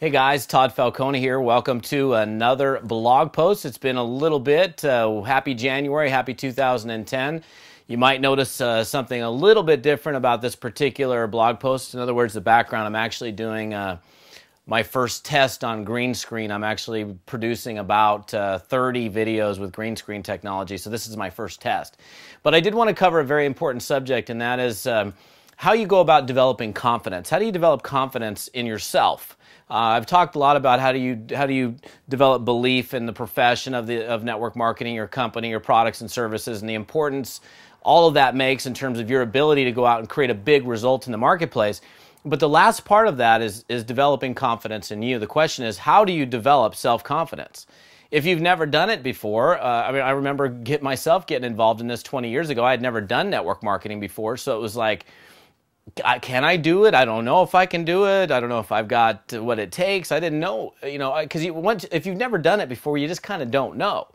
Hey guys, Todd Falcone here. Welcome to another blog post. It's been a little bit. Happy January, happy 2010. You might notice something a little bit different about this particular blog post. In other words, the background, I'm actually doing my first test on green screen. I'm actually producing about 30 videos with green screen technology, so this is my first test. But I did want to cover a very important subject, and that is how you go about developing confidence. How do you develop confidence in yourself? I've talked a lot about how do you develop belief in the profession of network marketing, your company, your products and services, and the importance all of that makes in terms of your ability to go out and create a big result in the marketplace. But the last part of that is developing confidence in you. The question is, how do you develop self-confidence? If you've never done it before, I remember myself getting involved in this 20 years ago. I had never done network marketing before, so it was like, can I do it? I don't know if I can do it. I don't know if I've got what it takes. I didn't know, because if you've never done it before, you just kind of don't know.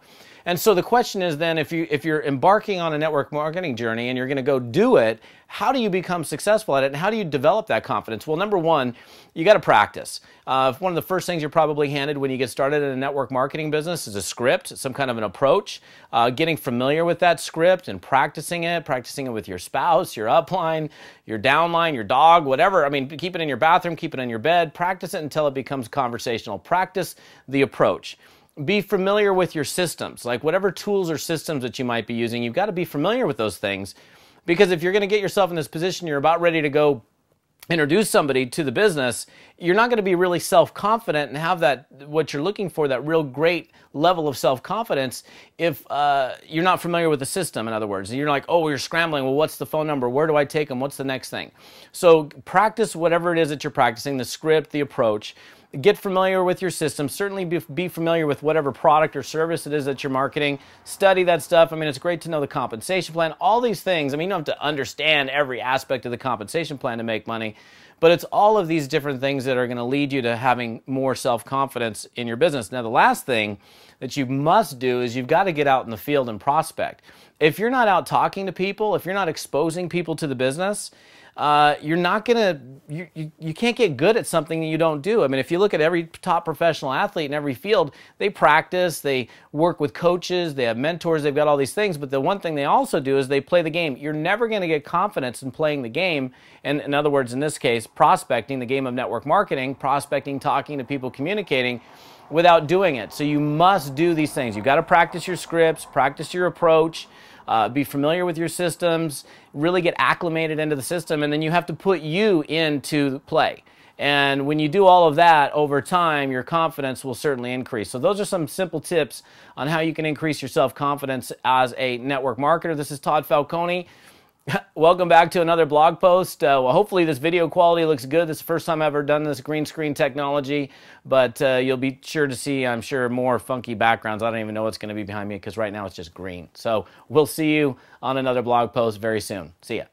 And so the question is then, if you're embarking on a network marketing journey and you're going to go do it, how do you become successful at it, and how do you develop that confidence? Well, number one, you got to practice. One of the first things you're probably handed when you get started in a network marketing business is a script, some kind of an approach. Getting familiar with that script and practicing it with your spouse, your upline, your downline, your dog, whatever. I mean, keep it in your bathroom, keep it in your bed. Practice it until it becomes conversational. Practice the approach. Be familiar with your systems, like whatever tools or systems that you might be using. You've got to be familiar with those things, because if you're going to get yourself in this position, you're about ready to go introduce somebody to the business, you're not going to be really self-confident and have that, what you're looking for, that real great level of self-confidence, if you're not familiar with the system. In other words, you're like, oh, you're scrambling. Well, what's the phone number? Where do I take them? What's the next thing? So practice whatever it is that you're practicing, the script, the approach. Get familiar with your system. Certainly be familiar with whatever product or service it is that you're marketing. Study that stuff. I mean, it's great to know the compensation plan. All these things. I mean, you don't have to understand every aspect of the compensation plan to make money, but it's all of these different things that are going to lead you to having more self-confidence in your business. Now, the last thing that you must do is you've got to get out in the field and prospect. If you're not out talking to people, if you're not exposing people to the business, you're not gonna, you can't get good at something that you don't do. I mean, if you look at every top professional athlete in every field, they practice, they work with coaches, they have mentors, they've got all these things, but the one thing they also do is they play the game. You're never gonna get confidence in playing the game, and in other words, in this case, prospecting, the game of network marketing, prospecting, talking to people, communicating, without doing it. So you must do these things. You've got to practice your scripts, practice your approach, be familiar with your systems, really get acclimated into the system, and then you have to put you into play. And when you do all of that over time, your confidence will certainly increase. So those are some simple tips on how you can increase your self-confidence as a network marketer. This is Todd Falcone. Welcome back to another blog post. Well, hopefully this video quality looks good. This is the first time I've ever done this green screen technology, but you'll be sure to see, I'm sure, more funky backgrounds. I don't even know what's going to be behind me because right now it's just green. So we'll see you on another blog post very soon. See ya.